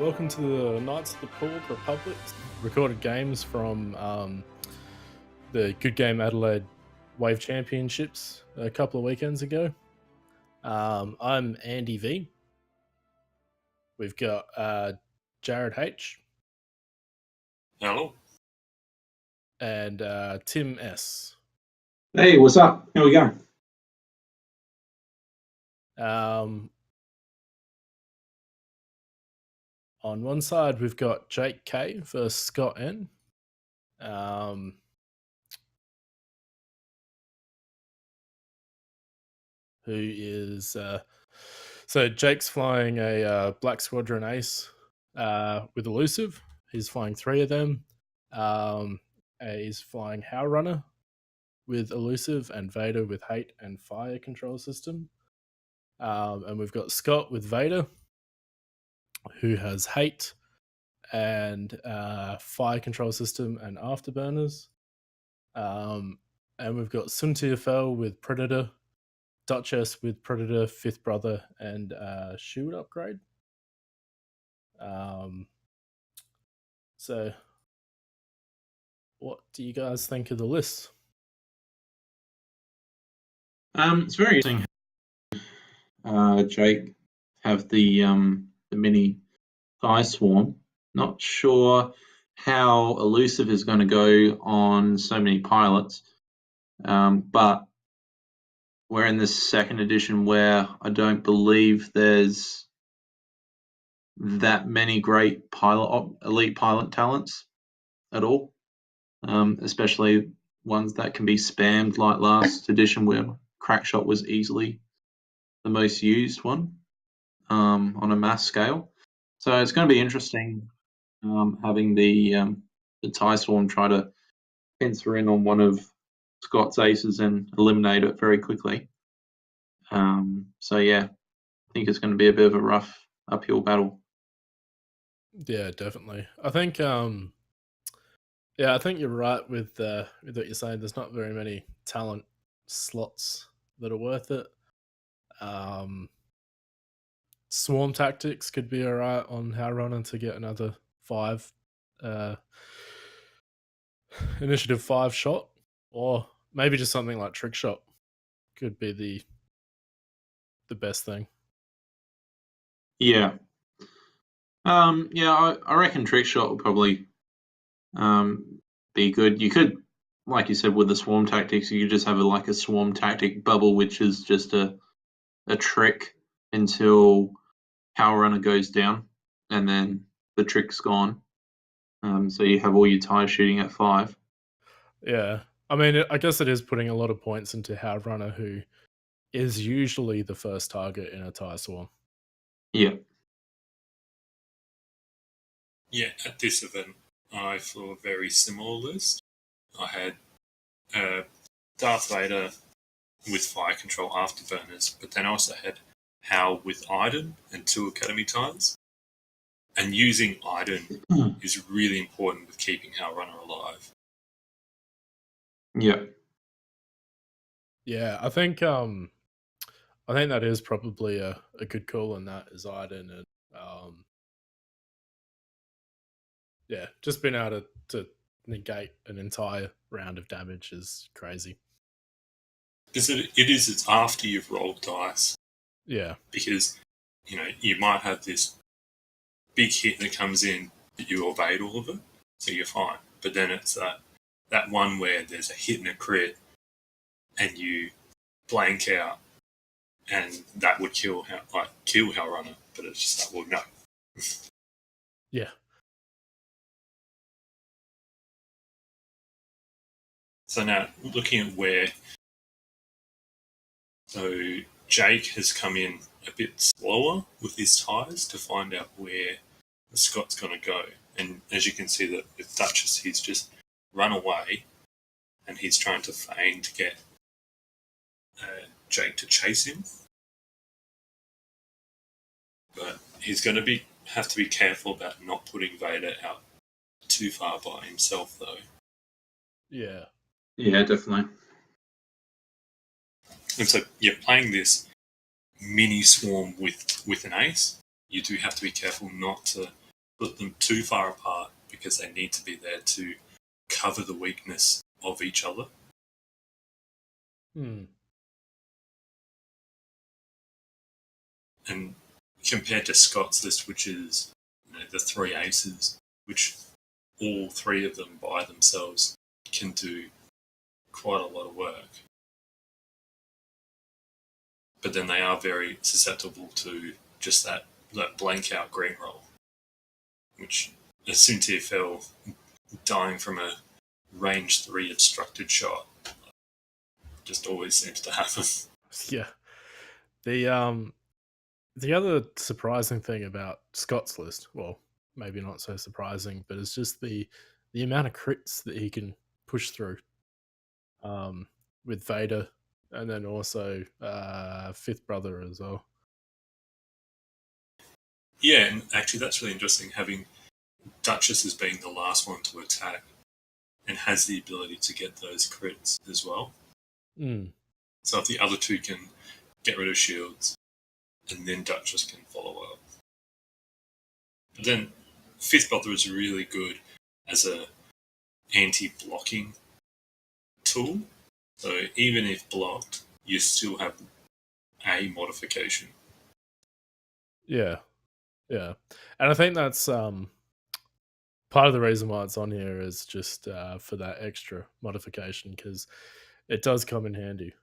welcome to the Knights of the Pork Republic. Recorded games from the Good Game Adelaide Wave Championships a couple of weekends ago. I'm Andy V. We've got Jarrad H. Hello. And Tim S. Hey, what's up? How we going? On one side, we've got Jake K versus Scott N. Who is... so Jake's flying a Black Squadron Ace with Elusive. He's flying 3 of them. He's flying Howl Runner with Elusive and Vader with Hate and Fire control system. And we've got Scott with Vader, who has Hate and Fire control system and Afterburners. And we've got Suntiafel with Predator, Duchess with Predator, Fifth Brother, and Shield upgrade. So, what do you guys think of the list? It's very interesting. Jake have the mini Thigh Swarm. Not sure how Elusive is going to go on so many pilots, but we're in this second edition where I don't believe there's that many great elite pilot talents at all, especially ones that can be spammed like last edition where Crackshot was easily the most used one on a mass scale. So it's going to be interesting having the TIE Swarm try to pincer in on one of Scott's aces and eliminate it very quickly. So yeah, I think it's going to be a bit of a rough uphill battle. Yeah, definitely. I think I think you're right with what you're saying. There's not very many talent slots that are worth it. Swarm Tactics could be alright on Howl Runner to get another 5 Initiative 5 shot, or maybe just something like Trick Shot could be the best thing. Yeah. I reckon Trick Shot will probably be good. You could, like you said, with the Swarm Tactics, you could just have a Swarm Tactic bubble, which is just a trick until Howl Runner goes down, and then the trick's gone. So you have all your TIE shooting at 5. Yeah. I mean, I guess it is putting a lot of points into Howl Runner, who is usually the first target in a TIE Swarm. Yeah. Yeah, at this event, I flew a very similar list. I had Darth Vader with Fire Control Afterburners, but then I also had Howl with Iden and 2 Academy TIEs. And using Iden is really important with keeping Howl Runner alive. Yeah. Yeah, I think that is probably a good call on that is Iden, and yeah, just being able to negate an entire round of damage is crazy. Because it's after you've rolled dice. Yeah. Because, you might have this big hit that comes in, but you evade all of it, so you're fine. But then it's that one where there's a hit and a crit, and you blank out, and that would kill Howl Runner, but it's just like, well, no. Yeah. So now, looking at where... So Jake has come in a bit slower with his ties to find out where the Scott's going to go. And as you can see that with Duchess, he's just run away, and he's trying to feign to get Jake to chase him. But he's going to have to be careful about not putting Vader out too far by himself, though. Yeah. Yeah, definitely. And so you're playing this mini swarm with an ace. You do have to be careful not to put them too far apart because they need to be there to cover the weakness of each other. Hmm. And compared to Scott's list, which is the 3 aces, which all 3 of them by themselves can do quite a lot of work. But then they are very susceptible to just that blank out green roll, which as soon as TFL dying from a range 3 obstructed shot just always seems to happen. Yeah. The other surprising thing about Scott's list, well, maybe not so surprising, but it's just the amount of crits that he can push through. With Vader, and then also Fifth Brother as well. Yeah, and actually that's really interesting, having Duchess as being the last one to attack and has the ability to get those crits as well. Mm. So if the other 2 can get rid of shields, and then Duchess can follow up. But then Fifth Brother is really good as a anti-blocking tool. So even if blocked, you still have a modification. Yeah. And I think that's part of the reason why it's on here is just for that extra modification, because it does come in handy.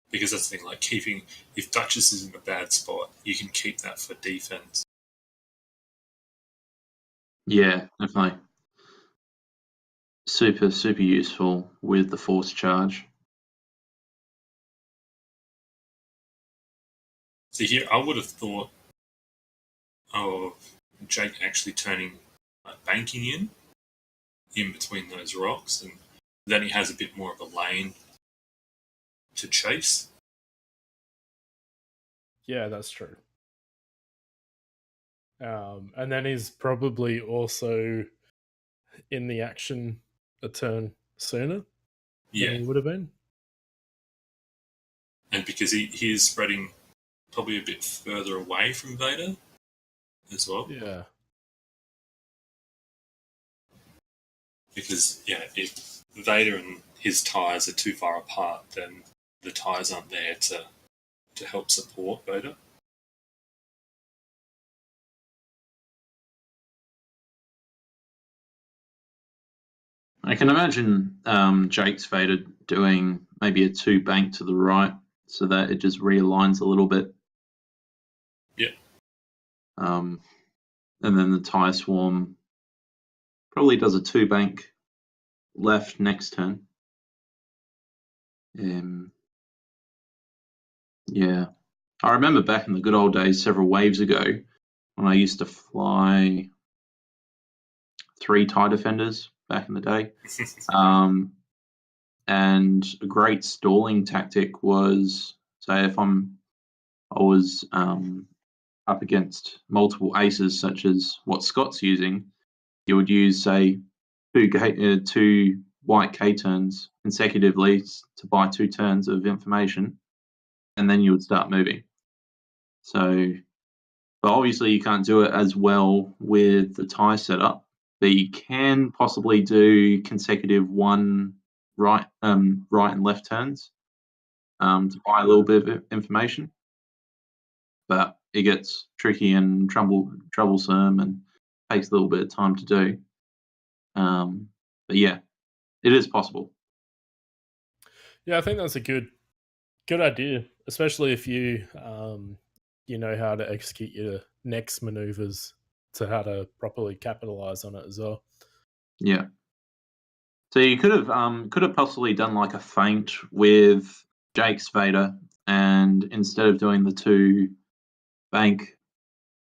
Because that's the thing, like keeping, if Duchess is in a bad spot, you can keep that for defense. Yeah, definitely. Super useful with the force charge. So here, I would have thought of Jake actually turning banking in between those rocks, and then he has a bit more of a lane to chase. Yeah, that's true. And then he's probably also in the action a turn sooner than he would have been. And because he is spreading probably a bit further away from Vader as well. Yeah. Because, if Vader and his tires are too far apart, then the tires aren't there to help support Vader. I can imagine Jake's Vader doing maybe a 2 bank to the right so that it just realigns a little bit. Yeah. And then the Tie Swarm probably does a 2 bank left next turn. Yeah. I remember back in the good old days, several waves ago, when I used to fly 3 TIE Defenders back in the day. And a great stalling tactic was, say, if I was up against multiple aces, such as what Scott's using, you would use, say, 2 white K turns consecutively to buy 2 turns of information, and then you would start moving. So, but obviously you can't do it as well with the tie setup, but you can possibly do consecutive 1 right and left turns to buy a little bit of information. But it gets tricky and troublesome and takes a little bit of time to do. But yeah, it is possible. Yeah, I think that's a good idea, especially if you you know how to execute your next maneuvers to how to properly capitalize on it as well. Yeah. So you could have possibly done like a feint with Jake's Vader, and instead of doing the 2 bank,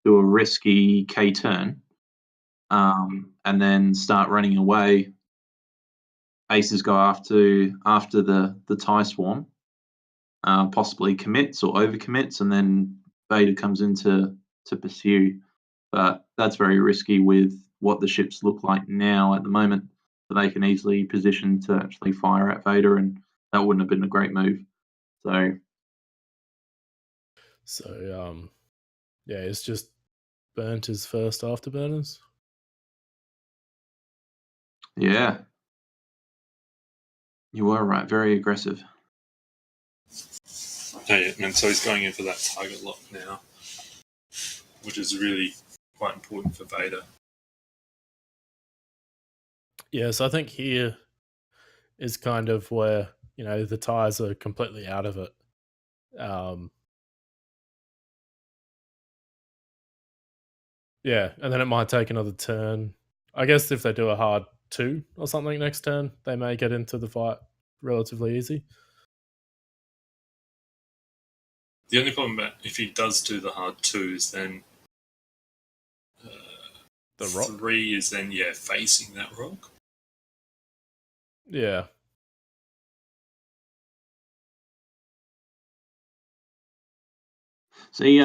do a risky K turn, and then start running away. Aces go after the tie swarm, possibly commits or overcommits, and then Vader comes in to pursue. But that's very risky with what the ships look like now at the moment. So they can easily position to actually fire at Vader, and that wouldn't have been a great move. So Yeah, he's just burnt his first afterburners. Yeah. You were right. Very aggressive. Yeah, and so he's going in for that target lock now, which is really quite important for Vader. Yeah, so I think here is kind of where, the tires are completely out of it. Yeah, and then it might take another turn. I guess if they do a hard 2 or something next turn, they may get into the fight relatively easy. The only problem about if he does do the hard 2 is then The rock. 3 is then facing that rock. Yeah. See,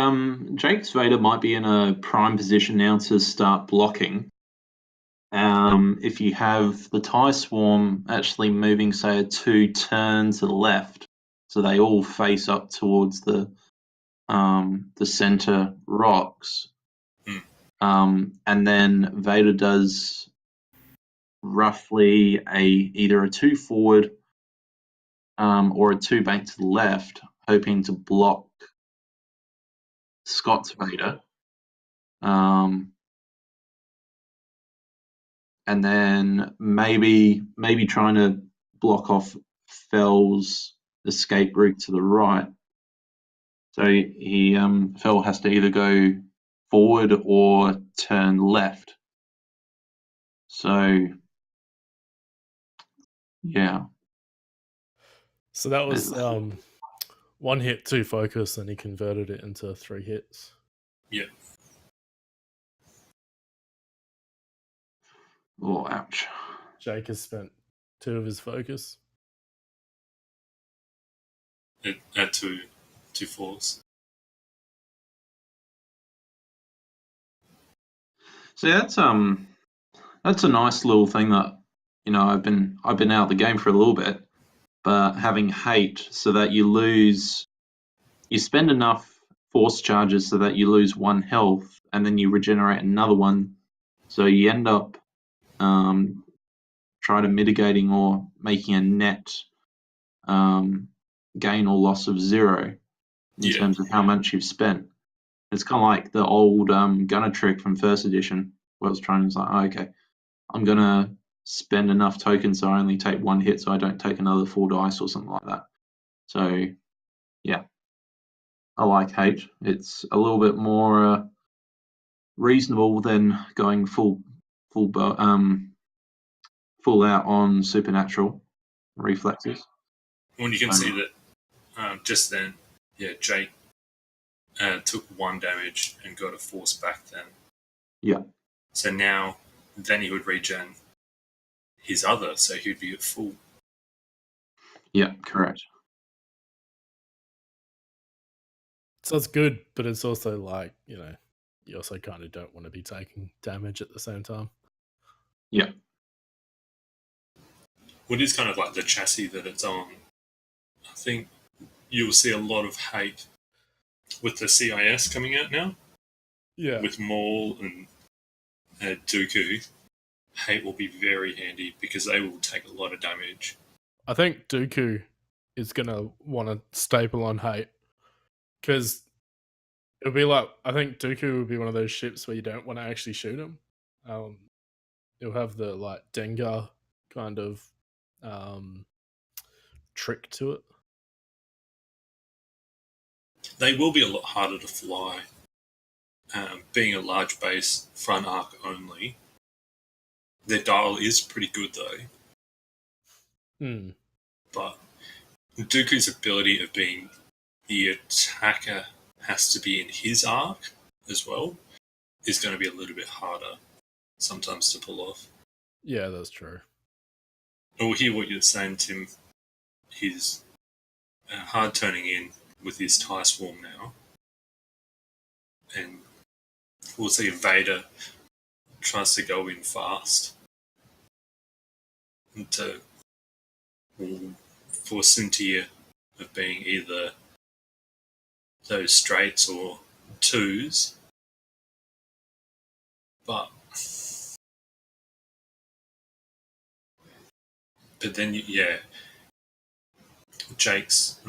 Jake's Vader might be in a prime position now to start blocking. If you have the TIE Swarm actually moving, say, a 2 turn to the left, so they all face up towards the center rocks, and then Vader does roughly either a 2 forward or a 2 back to the left, hoping to block Scott's Vader. And then maybe trying to block off Fell's escape route to the right. So he Fell has to either go forward or turn left. So yeah. So that was 1 hit, 2 focus, and he converted it into 3 hits. Yeah. Oh, ouch. Jake has spent 2 of his focus. At 2 4s. So that's a nice little thing that I've been out of the game for a little bit, but having hate so that you spend enough force charges so that you lose 1 health and then you regenerate another one, so you end up trying to mitigating or making a net gain or loss of 0 in terms of how much you've spent. It's kind of like the old gunner trick from first edition, where I was trying to okay, I'm gonna spend enough tokens so I only take 1 hit, so I don't take another 4 dice or something like that. So yeah, I like hate. It's a little bit more reasonable than going full out on supernatural reflexes. When you can see that just then, Jake took 1 damage and got a force back then. Yeah. So now, then he would regen his other, so he'd be at full. Yeah, correct. So it's good, but it's also like, you also kind of don't want to be taking damage at the same time. Yeah. Well, it is kind of like the chassis that it's on. I think you'll see a lot of hate with the CIS coming out now. Yeah. With Maul and Dooku, hate will be very handy because they will take a lot of damage. I think Dooku is going to want to staple on hate because it'll be like, I think Dooku will be one of those ships where you don't want to actually shoot him. It'll have the like Dengar kind of trick to it. They will be a lot harder to fly. Being a large base, front arc only. Their dial is pretty good though. But Dooku's ability of being the attacker has to be in his arc as well is going to be a little bit harder sometimes to pull off. Yeah, that's true. We'll hear what you're saying, Tim. He's hard turning in with his TIE Swarm now. And we'll see if Vader tries to go in fast. And for Cynthia of being either those straights or 2s, but then Jake's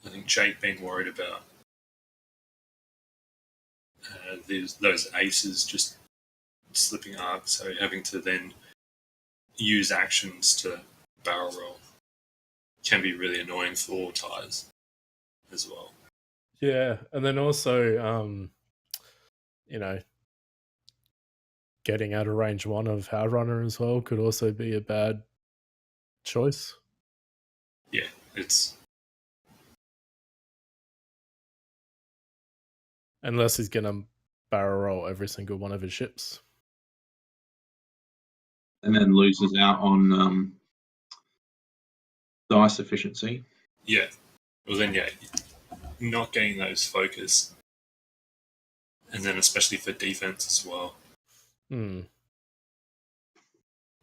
I think Jake being worried about those aces just slipping arc, so having to then use actions to barrel roll can be really annoying for ties as well. Yeah, and then also, getting out of range 1 of How Runner as well could also be a bad choice. Yeah, it's... Unless he's going to barrel roll every single one of his ships. And then loses out on dice efficiency. Yeah. Well, then, not getting those focus. And then especially for defense as well.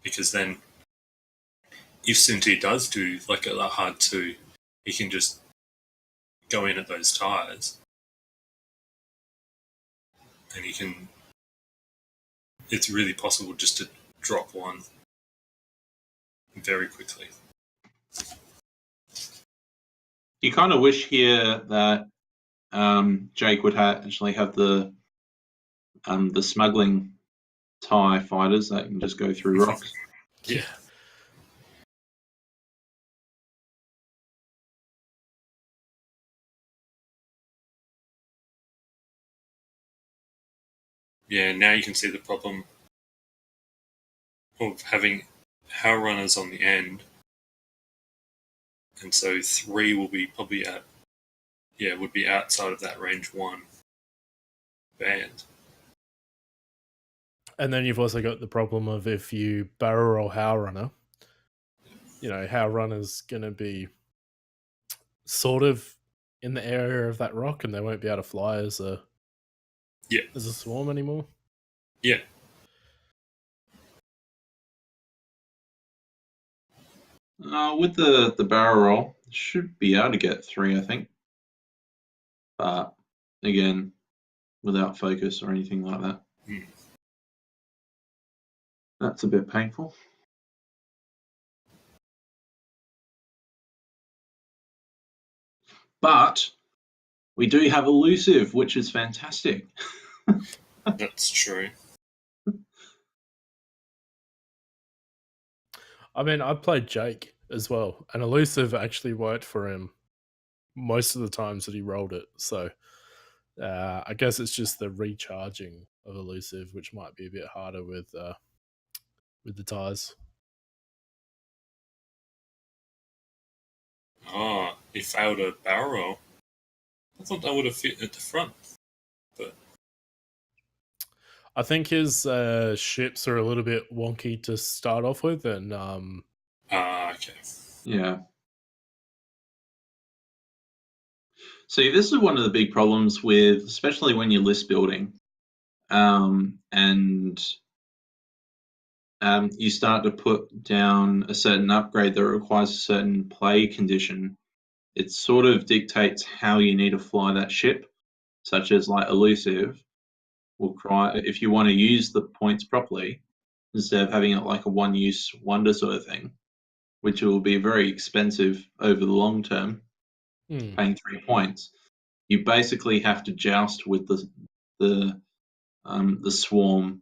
Because then, if Sunti does do like a hard 2, he can just go in at those tires. And he can... It's really possible just to drop 1 very quickly. You kind of wish here that Jake would actually have the smuggling TIE fighters that can just go through rocks. Yeah. Yeah, now you can see the problem of having How Runners on the end. And so 3 will be probably would be outside of that range 1 band. And then you've also got the problem of if you barrel roll How Runner, How Runner's going to be sort of in the area of that rock and they won't be able to fly as a swarm anymore. Yeah. With the barrel roll, should be able to get 3, I think. But again, without focus or anything like that. That's a bit painful. But we do have elusive, which is fantastic. That's true. I mean, I played Jake as well, and elusive actually worked for him most of the times that he rolled it. So I guess it's just the recharging of elusive, which might be a bit harder with the ties. He failed a barrel roll. I thought that would have fit at the front. But I think his ships are a little bit wonky to start off with, and okay. Yeah. See, this is one of the big problems with, especially when you're list building, and you start to put down a certain upgrade that requires a certain play condition. It sort of dictates how you need to fly that ship, such as like elusive will cry if you want to use the points properly, instead of having it like a one-use wonder sort of thing, which will be very expensive over the long term, paying 3 points. You basically have to joust with the swarm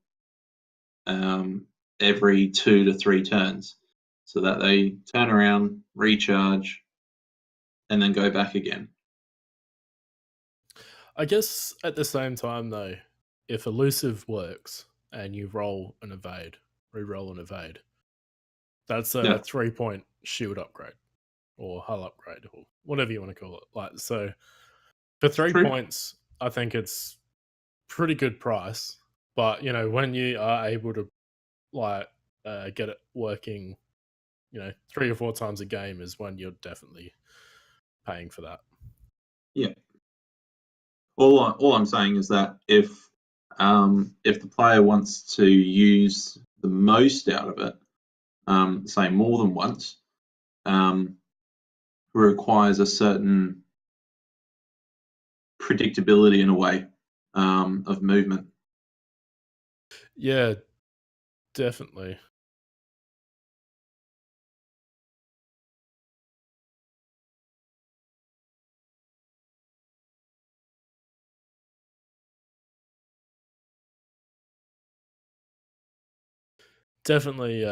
every 2 to 3 turns, so that they turn around, recharge, and then go back again. I guess at the same time, though, if elusive works and you re-roll an evade, that's a 3-point shield upgrade or hull upgrade or whatever you want to call it. Like, so for 3 points, I think it's pretty good price. But when you are able to get it working, 3 or 4 times a game is when you're definitely paying for that. Yeah. All I'm saying is that if the player wants to use the most out of it, say more than once, requires a certain predictability in a way of movement. Yeah, definitely. Definitely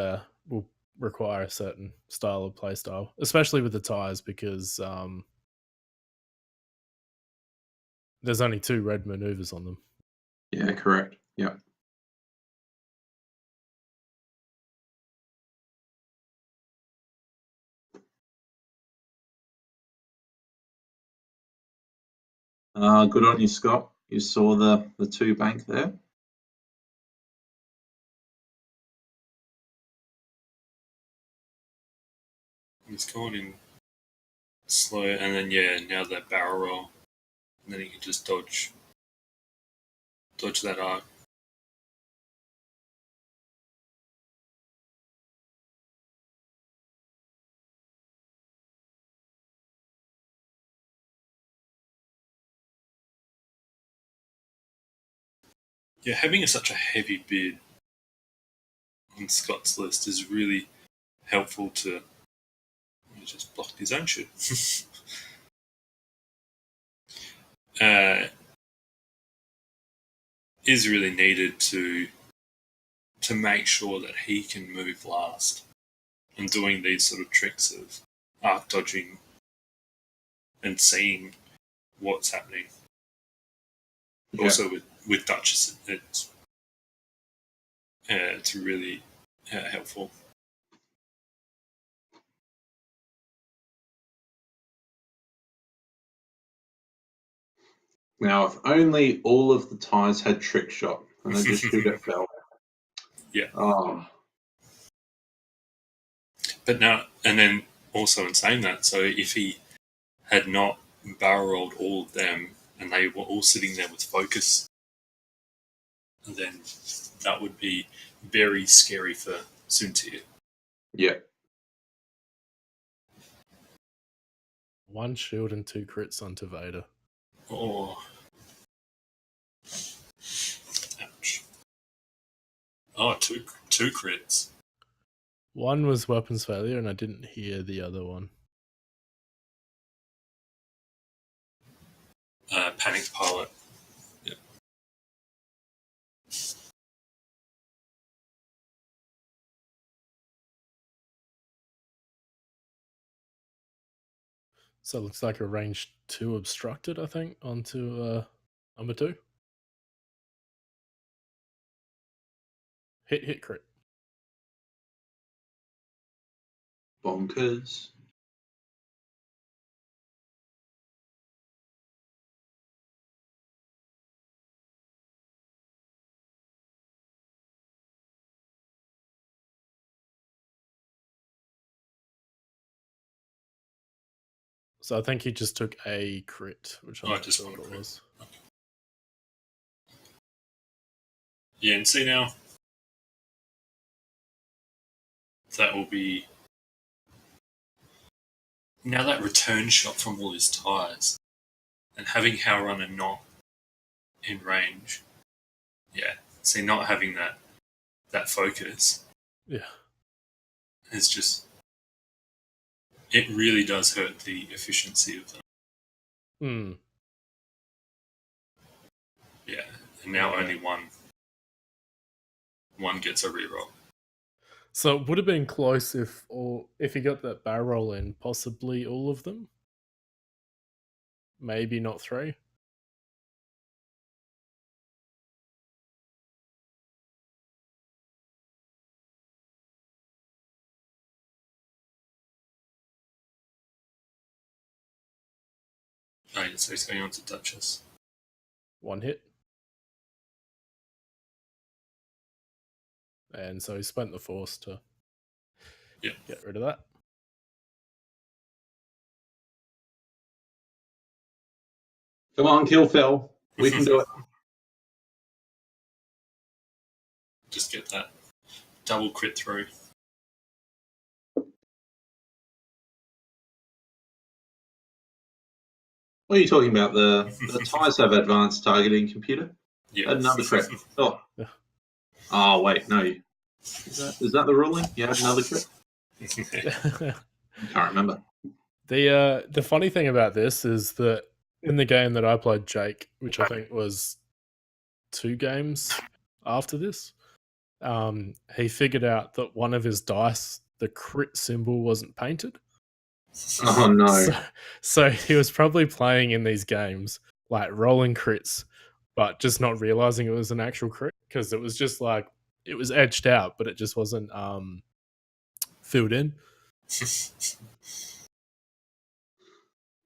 will require a certain style of playstyle, especially with the ties, because there's only 2 red maneuvers on them. Yeah, correct. Yeah. Good on you, Scott. You saw the 2 bank there. He's gone in slow, and then now that barrel roll, and then he can just dodge that arc. Yeah, having such a heavy bid on Scott's list is really helpful to. He just blocked his own shit. Is really needed to make sure that he can move last, and doing these sort of tricks of arc dodging and seeing what's happening. Yeah. Also with Duchess, it's really helpful. Now, if only all of the ties had trick shot, and I just shoot it fell. Yeah. Oh. But now, and then also in saying that, so if he had not barrel rolled all of them and they were all sitting there with focus, then that would be very scary for Suntir. Yeah. 1 shield and 2 crits onto Vader. Oh. Ouch. Oh, two crits. 1 was weapons failure, and I didn't hear the other one. Panicked pilot. Yep. So it looks like a range 2 obstructed, I think, onto number 2. Hit crit. Bonkers. So I think he just took a crit, which I'm not just sure one what it crit. was. Okay. Yeah, and see now, that will be now that return shot from all his tires, and having Howrunner not in range. Yeah, see, not having that focus. Yeah. It's just, it really does hurt the efficiency of them. Yeah, and now only one gets a reroll. So it would have been close if he got that barrel roll in, possibly all of them. Maybe not 3. Right, so he's going on to Duchess. 1 hit. And so he spent the force to get rid of that. Come on, kill Phil. We can do it. Just get that double crit through. What are you talking about? The TIEs have advanced targeting computer? Yeah. Another crit. Oh. Yeah. Oh, wait, no. Is that the ruling? You had another crit? Can't remember. The funny thing about this is that in the game that I played Jake, which I think was 2 games after this, he figured out that one of his dice, the crit symbol, wasn't painted. Oh, no. So he was probably playing in these games, like rolling crits, but just not realizing it was an actual crit because it was just like, it was edged out, but it just wasn't filled in.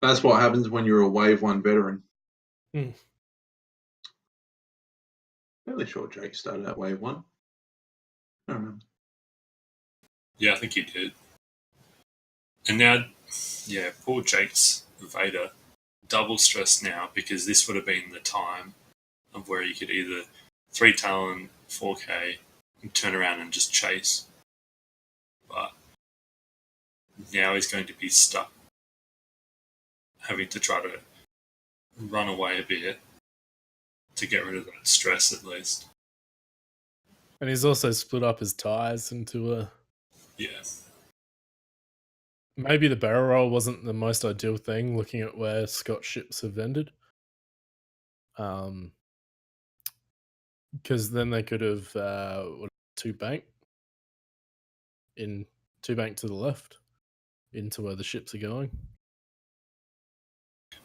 That's what happens when you're a Wave 1 veteran. Hmm. Fairly sure Jake started at Wave 1. I don't remember. Yeah, I think he did. And now, yeah, poor Jake's Vader, double stressed now because this would have been the time of where you could either 3 Talon 4K and turn around and just chase. But now he's going to be stuck having to try to run away a bit to get rid of that stress at least. And he's also split up his ties into a... Yeah. Maybe the barrel roll wasn't the most ideal thing, looking at where Scott's ships have ended. Because then they could have 2 bank to the left into where the ships are going.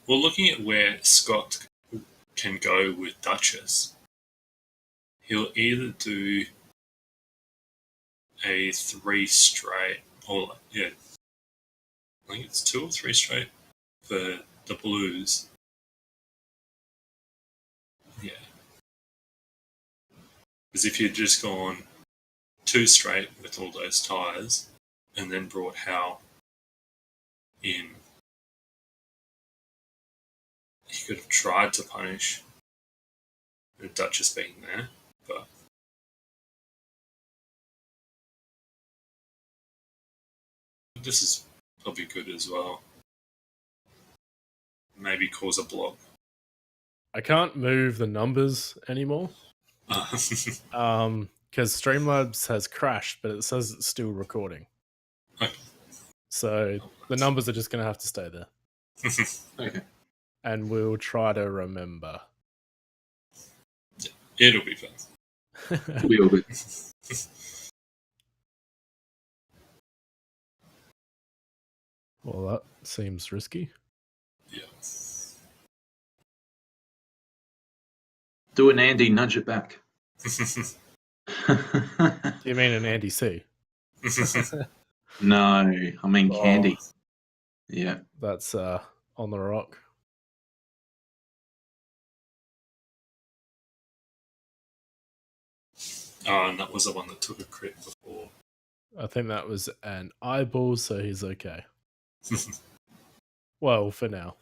Well, looking at where Scott can go with Duchess, he'll either do a 3 straight, or yeah, I think it's 2 or 3 straight for the Blues. Yeah. Because if you'd just gone 2 straight with all those ties and then brought Howe in, he could have tried to punish the Duchess being there, but this is probably good as well. Maybe cause a block. I can't move the numbers anymore. Because Streamlabs has crashed, but it says it's still recording. Okay. So the numbers are just going to have to stay there. Okay. And we'll try to remember. It'll be fun. It'll be all good. Well, that seems risky. Yeah. Do an Andy, nudge it back. Do you mean an Andy C? No, I mean Candy. Yeah. That's on the rock. Oh, and that was the one that took a crit before. I think that was an eyeball, so he's okay. Well, for now.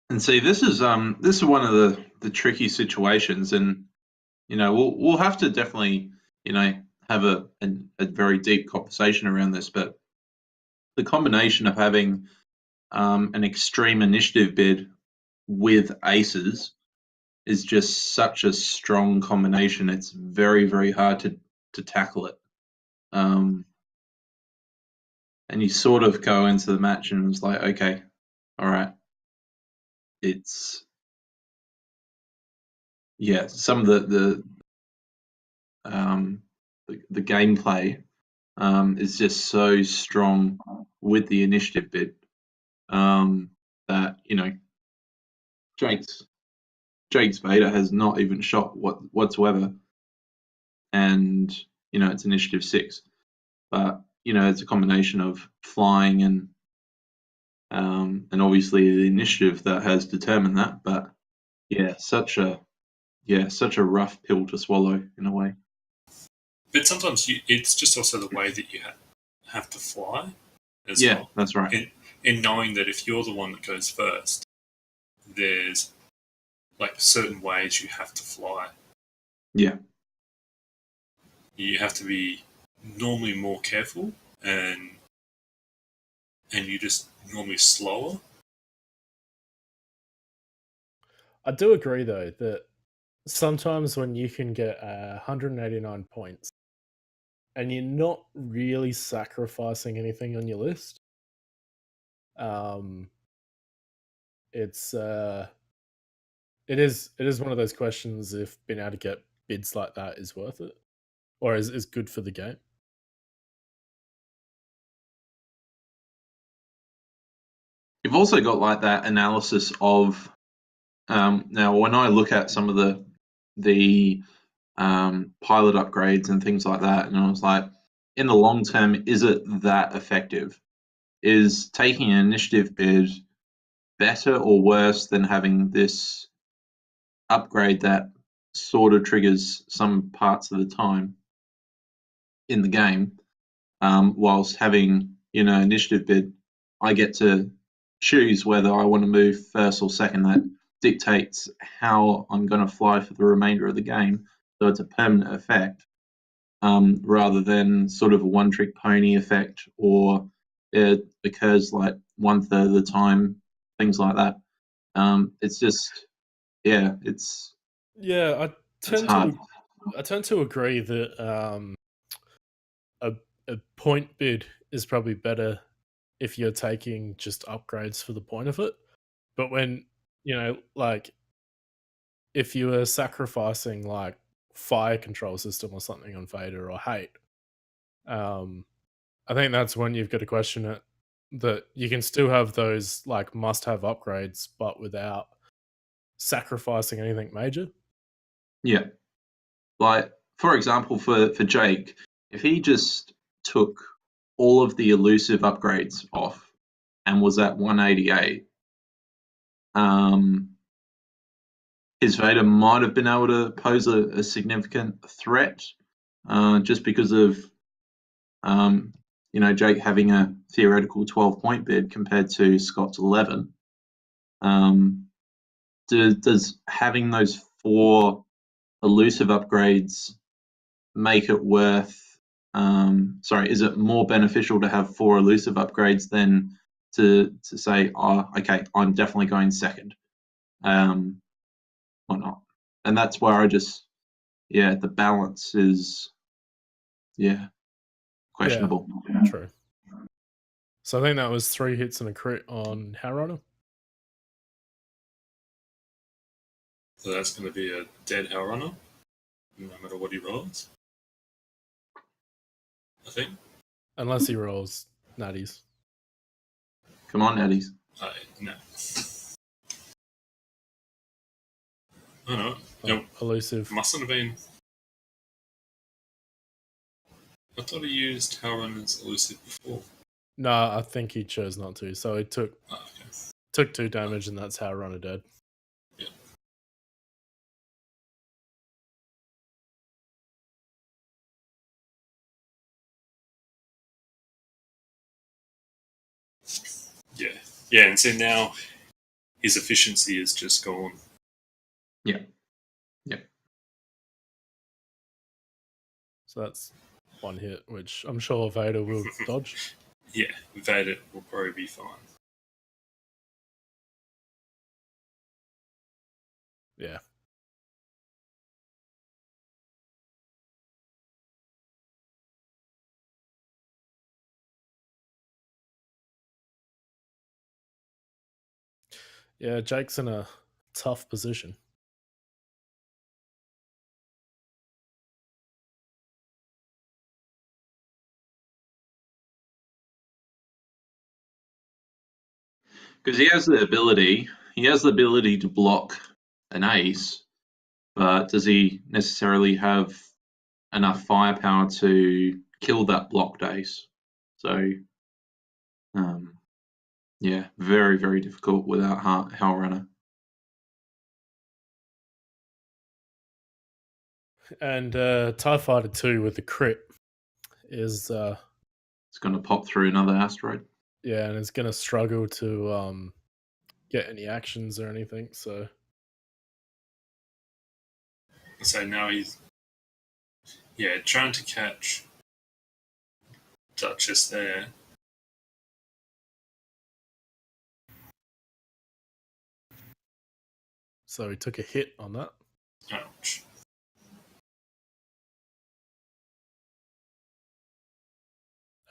And see, this is one of the tricky situations, and we'll have to definitely have a very deep conversation around this. But the combination of having an extreme initiative bid with aces is just such a strong combination. It's very, very hard to tackle it. And you sort of go into the match and it's like, okay, all right. It's some of the gameplay is just so strong with the initiative bit that Jake's Vader has not even shot whatsoever, and it's initiative 6, but it's a combination of flying and obviously the initiative that has determined that. But such a rough pill to swallow in a way. But sometimes it's just also the way that you have to fly as well. Yeah, that's right. In knowing that if you're the one that goes first, there's like certain ways you have to fly. Yeah. you have to be normally more careful, and you're just normally slower. I do agree though that sometimes when you can get 189 points and you're not really sacrificing anything on your list, it's it is one of those questions if being able to get bids like that is worth it or is good for the game. You've also got like that analysis of now when I look at some of the pilot upgrades and things like that, and I was like, in the long term, is it that effective? Is taking an initiative bid better or worse than having this upgrade that sort of triggers some parts of the time in the game, whilst having initiative bid, I get to choose whether I want to move first or second. That dictates how I'm going to fly for the remainder of the game. So it's a permanent effect, rather than sort of a one-trick pony effect, or it occurs like 1/3 of the time, things like that. It's just, yeah, it's I tend hard. to agree that a point bid is probably better if you're taking just upgrades for the point of it. But when, like if you were sacrificing like fire control system or something on Vader or hate, I think that's when you've got to question it, that you can still have those like must-have upgrades, but without sacrificing anything major. Yeah. Like, for example, for Jake, if he just took all of the elusive upgrades off and was at 188, his Vader might have been able to pose a significant threat, just because of Jake having a theoretical 12-point bid compared to Scott's 11. Does having those 4 elusive upgrades make it worth? Is it more beneficial to have 4 elusive upgrades than to say, oh, okay, I'm definitely going second, or not? And that's where I just, the balance is, questionable. Yeah, true. So I think that was 3 hits and a crit on Harrod. So that's going to be a dead Hell Runner, no matter what he rolls, I think. Unless he rolls natties. Come on, Natties. No. I don't know. Elusive. Mustn't have been. I thought he used Hell Runner's elusive before. No, I think he chose not to. So he took 2 damage, and that's how Runner dead. Yeah. Yeah, and so now his efficiency is just gone. Yeah. So that's 1 hit, which I'm sure Vader will dodge. Yeah, Vader will probably be fine. Yeah. Yeah, Jake's in a tough position. Because he has the ability to block an ace, but does he necessarily have enough firepower to kill that blocked ace? So, very, very difficult without Hell Runner. And TIE Fighter 2 with the crit is... it's going to pop through another asteroid. Yeah, and it's going to struggle to get any actions or anything, so... So now Yeah, trying to catch Duchess there. So he took a hit on that. Ouch.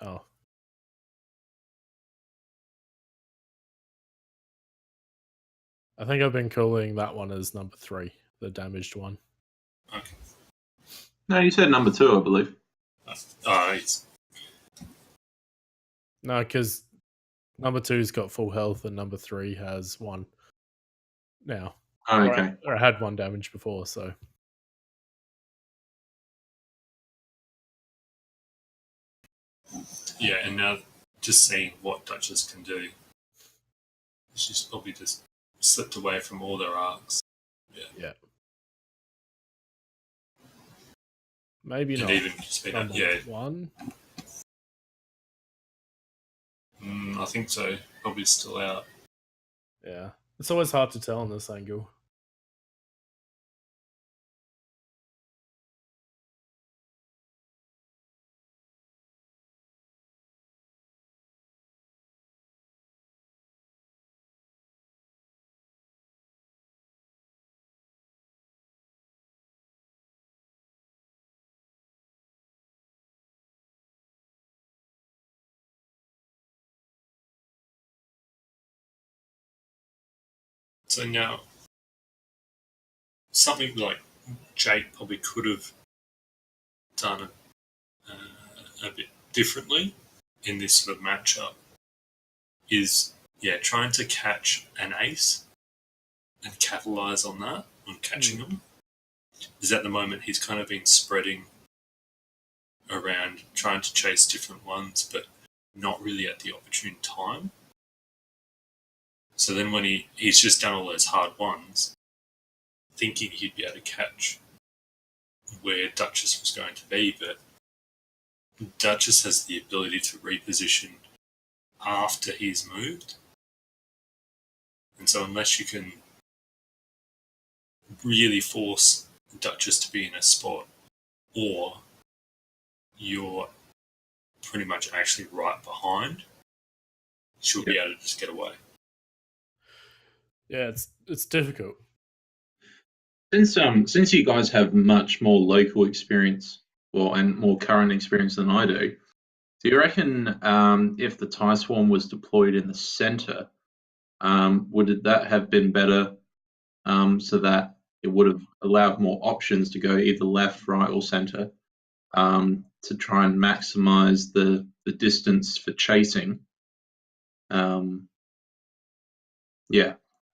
Oh. I think I've been calling that one as number 3, the damaged one. Okay. No, you said number 2, I believe. No, because number 2's got full health and number 3 has 1 now. Oh, okay. Or I had 1 damage before, so. Yeah, and now just seeing what Duchess can do. She's probably just slipped away from all their arcs. Yeah. Maybe and not. Even sped up. Yeah. 1. I think so. Probably still out. Yeah. It's always hard to tell on this angle. So now, something like Jake probably could have done a bit differently in this sort of matchup is, trying to catch an ace and capitalize on that, on catching them. Is at the moment he's kind of been spreading around, trying to chase different ones, but not really at the opportune time. So then when he's just done all those hard ones, thinking he'd be able to catch where Duchess was going to be, but Duchess has the ability to reposition after he's moved. And so unless you can really force Duchess to be in a spot, or you're pretty much actually right behind, she'll be able to just get away. Yeah, it's difficult. Since you guys have much more local experience, and more current experience than I do you reckon if the tie swarm was deployed in the center, would that have been better, so that it would have allowed more options to go either left, right, or center, to try and maximize the distance for chasing?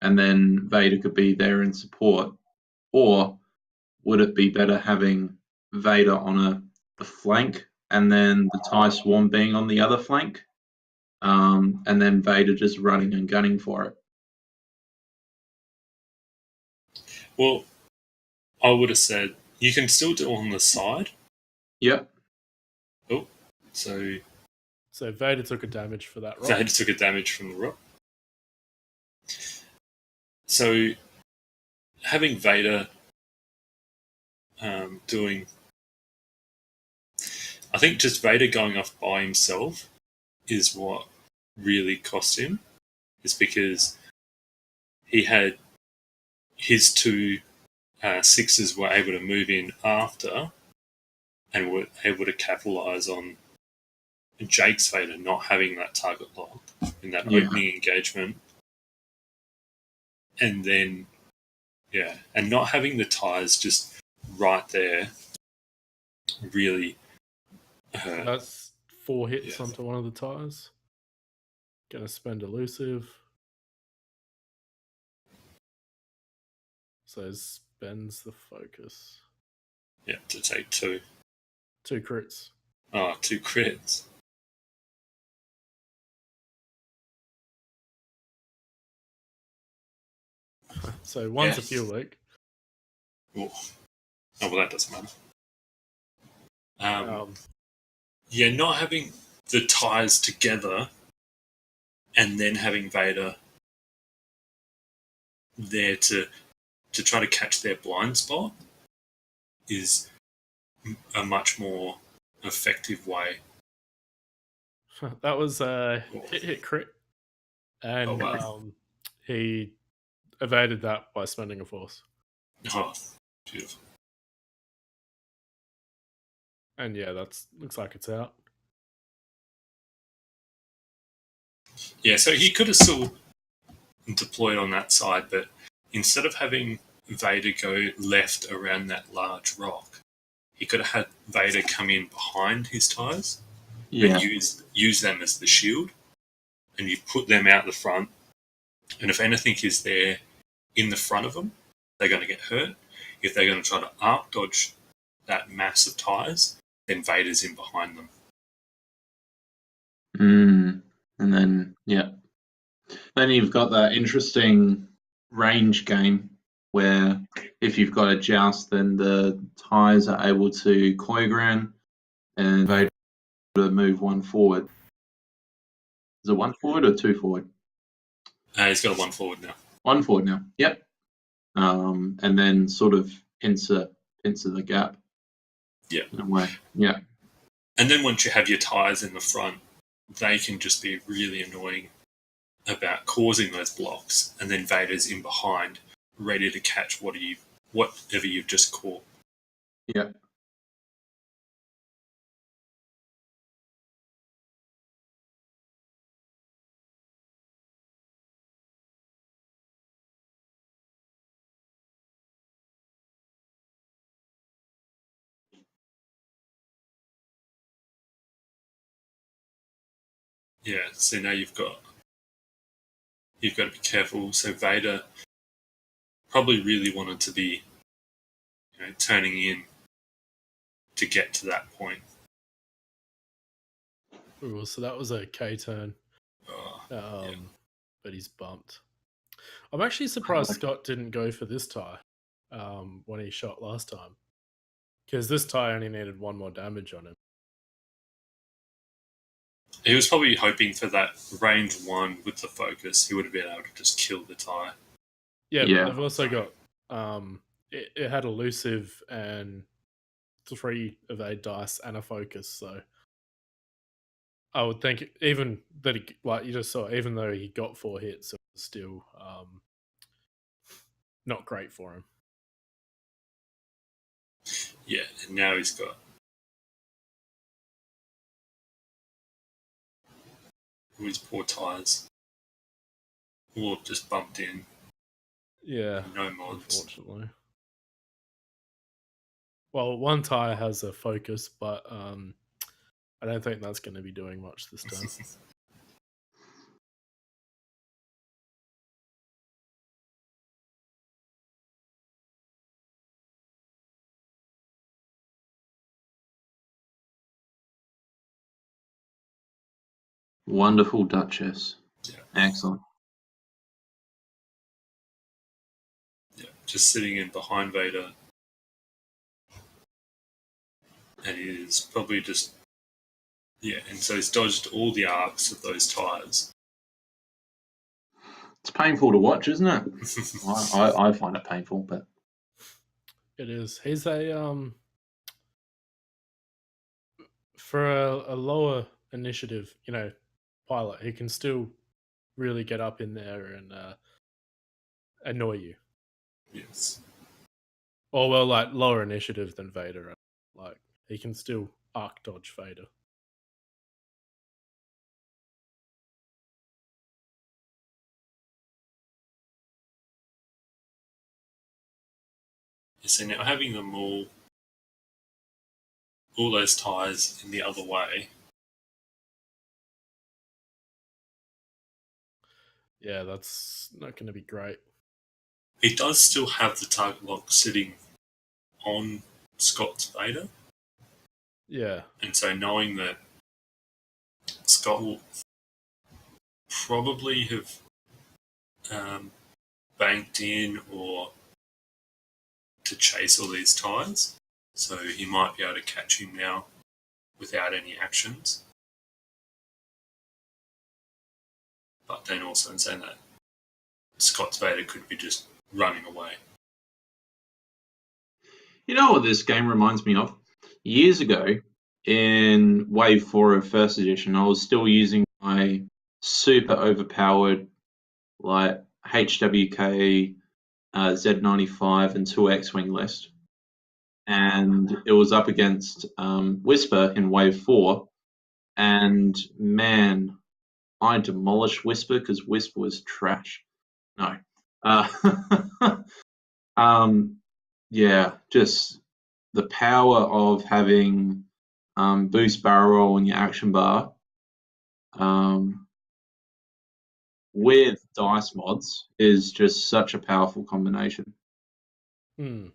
And then Vader could be there in support. Or would it be better having Vader on the flank and then the tie swarm being on the other flank, and then Vader just running and gunning for it? Well, I would have said you can still do it on the side. Yep. Oh, so Vader took a damage for that rock. Vader took a damage from the rock. So having Vader doing, I think just Vader going off by himself is what really cost him, is because he had his 2 6s were able to move in after and were able to capitalize on Jake's Vader not having that target lock in that opening engagement. And then, and not having the ties just right there really. That's 4 hits onto one of the tires. Gonna spend elusive. So spends the focus. Yeah, to take 2. 2 crits. Oh, 2 crits. So one's a fuel leak. Oh, well, that doesn't matter. Not having the ties together and then having Vader there to try to catch their blind spot is a much more effective way. That was a hit crit, and he evaded that by spending a force. Oh, beautiful. And yeah, looks like it's out. Yeah, so he could have still deployed on that side, but instead of having Vader go left around that large rock, he could have had Vader come in behind his tires and use them as the shield, and you put them out the front, and if anything is there in the front of them, they're going to get hurt. If they're going to try to arc dodge that mass of tires, then Vader's in behind them. And then, then you've got that interesting range game where if you've got a joust, then the tires are able to choreograph and Vader to move one forward. Is it one forward or two forward? He's got one forward now. One forward now. Yep. And then sort of enter the gap. Yeah. In a way. Yeah. And then once you have your tires in the front, they can just be really annoying about causing those blocks, and then Vader's in behind, ready to catch whatever you've just caught. Yeah. Yeah, so now you've got to be careful. So Vader probably really wanted to be, turning in to get to that point. Ooh, so that was a K turn, Yeah. but he's bumped. I'm actually surprised Scott didn't go for this tie when he shot last time, because this tie only needed one more damage on him. He was probably hoping for that range one with the focus. He would have been able to just kill the tie. Yeah, but they've also got it had elusive and 3 evade dice and a focus, so I would think even that you just saw, even though he got 4 hits, it was still not great for him. Yeah, and now he's got his poor tires. All have just bumped in. Yeah, no mods. Unfortunately. Well, one tire has a focus, but I don't think that's going to be doing much this time. Wonderful Duchess. Yeah. Excellent. Yeah, just sitting in behind Vader. And he is probably just... Yeah, and so he's dodged all the arcs of those tires. It's painful to watch, isn't it? I find it painful, but... It is. He's a... For a lower initiative, pilot, he can still really get up in there and annoy you. Yes. Or, well, like, lower initiative than Vader. Like, he can still arc dodge Vader. So now having them all those tires in the other way. Yeah, that's not going to be great. He does still have the target lock sitting on Scott's Vader. Yeah. And so knowing that Scott will probably have banked in or to chase all these tires, so he might be able to catch him now without any actions. But then also in saying that Scott's Vader could be just running away. You know what this game reminds me of? years ago in Wave 4 of First Edition, I was still using my super overpowered like HWK, Z95 and 2 X-Wing list. And it was up against Whisper in Wave 4. And man, I demolished Whisper because Whisper was trash. No. Yeah, just the power of having boost barrel roll in your action bar with dice mods is just such a powerful combination. Hmm.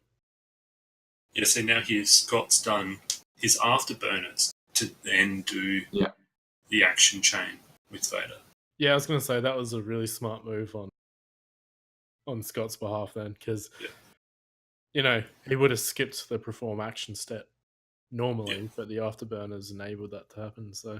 Yeah, so now Scott's done his afterburners to then do the action chain with Vader. Yeah, I was going to say that was a really smart move on Scott's behalf then, because he would have skipped the perform action step normally, but the afterburners enabled that to happen. So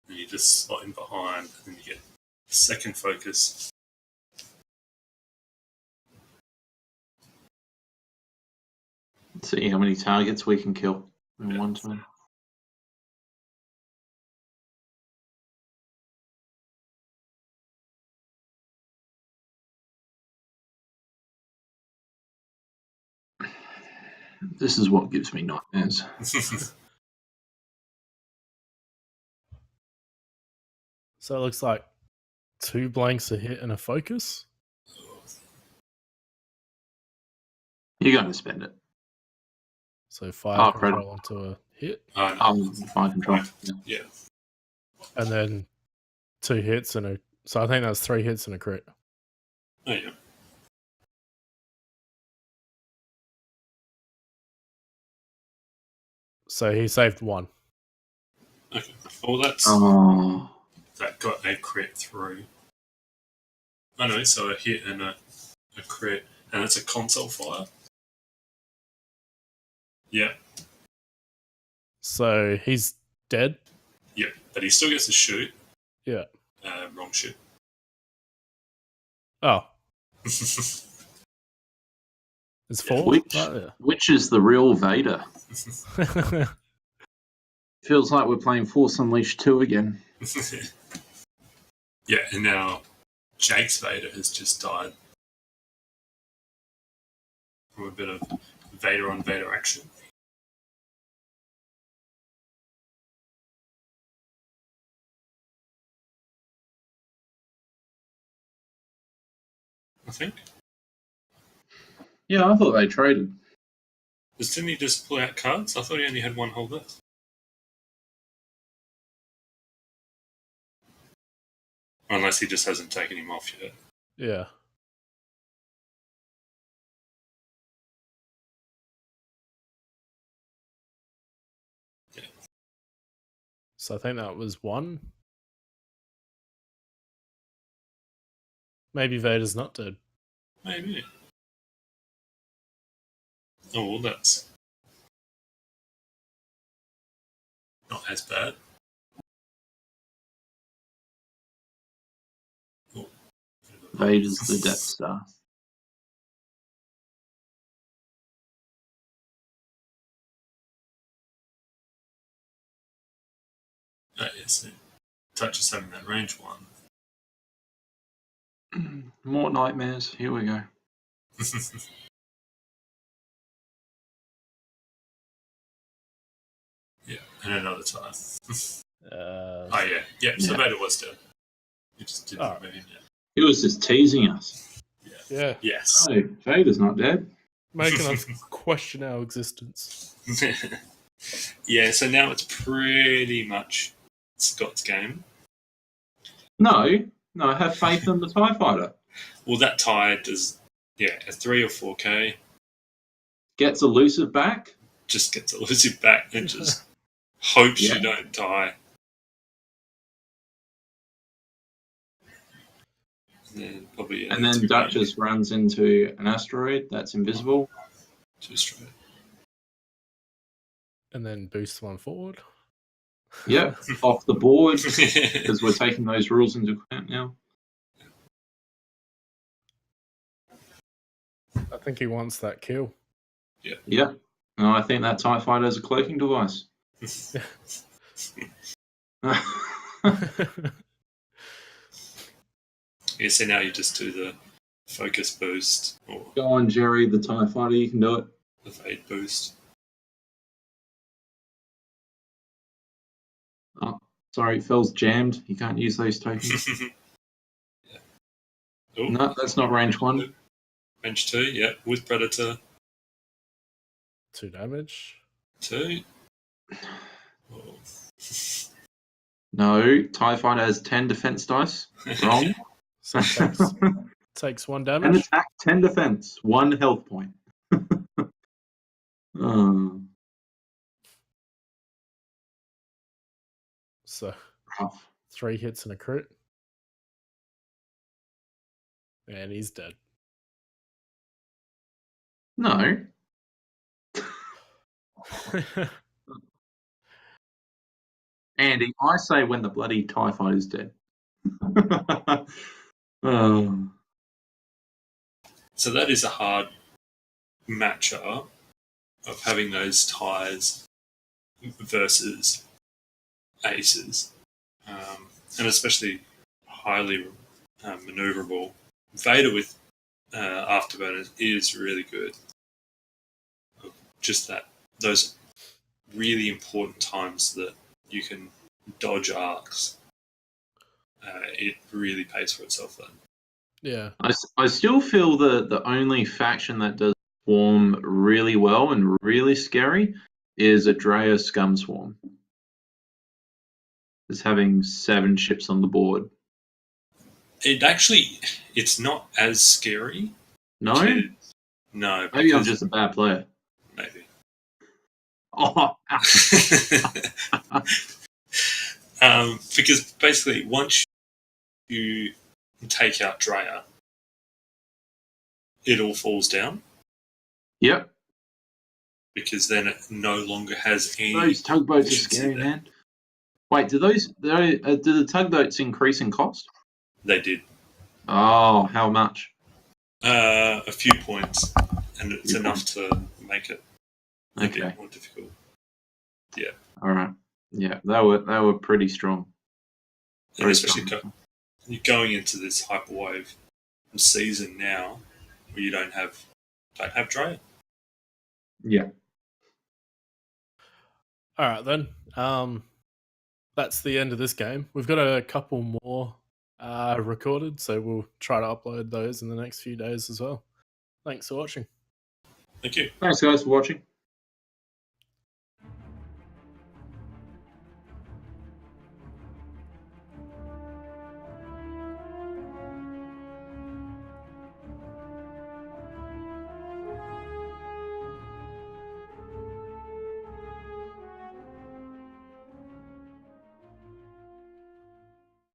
and you just slot in behind, and then you get second focus. Let's see how many targets we can kill in one turn. This is what gives me nightmares. So it looks like 2 blanks a hit and a focus. You're going to spend it. So fire control onto a hit. Fire control. Yeah. And then 2 hits and a... So I think that's 3 hits and a crit. Oh, yeah. So he saved 1. Okay. Well, that's... That got a crit through. I know, so a hit and a crit. And it's a console fire. Yeah. So he's dead? Yeah, but he still gets to shoot. Yeah. Wrong shoot. Oh. It's 4? Which is the real Vader? Feels like we're playing Force Unleashed 2 again. Yeah, and now Jake's Vader has just died from a bit of Vader on Vader action. I think. Yeah, I thought they traded. Didn't he just pull out cards? I thought he only had 1 hold left. Unless he just hasn't taken him off yet. Yeah. Yeah. So I think that was 1. Maybe Vader's not dead. Maybe. Oh, well, that's not as bad. Oh. Vader's the Death Star. Yes. Duchess having that range 1. More nightmares. Here we go. Yeah, and another time. Yeah. Yeah, so Vader was dead. He just didn't move him yet. He was just teasing us. Yeah. Yes. Oh, Vader's not dead. Making us question our existence. Yeah, so now it's pretty much Scott's game. No, have faith in the TIE Fighter. Well, that tie does, a 3 or 4K. Gets elusive back. Just gets elusive back and just hopes you don't die. And then Duchess runs into an asteroid that's invisible. 2 straight. And then boost one forward. Yep, off the board, because we're taking those rules into account now. I think he wants that kill. Yep. And I think that TIE Fighter is a cloaking device. Yeah, so now you just do the focus boost or Go on, Jerry, the TIE Fighter, you can do it. the fade boost. Oh, sorry, Phil's jammed. You can't use those tokens. Yeah. Oh, No, that's not range 1. range 2, yeah, with Predator. 2 damage. 2. Oh. No, TIE Fighter has 10 defense dice. Wrong. So takes 1 10 damage. attack, 10 defense, 1 health point. So Rough. 3 hits and a crit. And he's dead. No. Andy, I say when the bloody TIE Fighter's dead. So that is a hard matchup of having those ties versus aces, and especially highly maneuverable. Vader with afterburners is really good. Just those really important times that you can dodge arcs. It really pays for itself then. Yeah. I still feel the only faction that does swarm really well and really scary is Adrea Scum Swarm. Is having 7 ships on the board. It's not as scary. No? No. Maybe I'm just a bad player. Maybe. Oh. Because basically, once you take out Drea, it all falls down. Yep. Because then it no longer has any. Those tugboats are scary, man. Wait, do the tugboats increase in cost? They did. Oh, how much? A few points, and it's enough to make it a bit more difficult. Yeah. All right. Yeah, they were pretty strong. And especially you're going into this hyperwave season now, where you don't have Drea. Yeah. All right then. That's the end of this game. We've got a couple more recorded, so we'll try to upload those in the next few days as well. Thanks for watching. Thank you. Thanks, guys, for watching.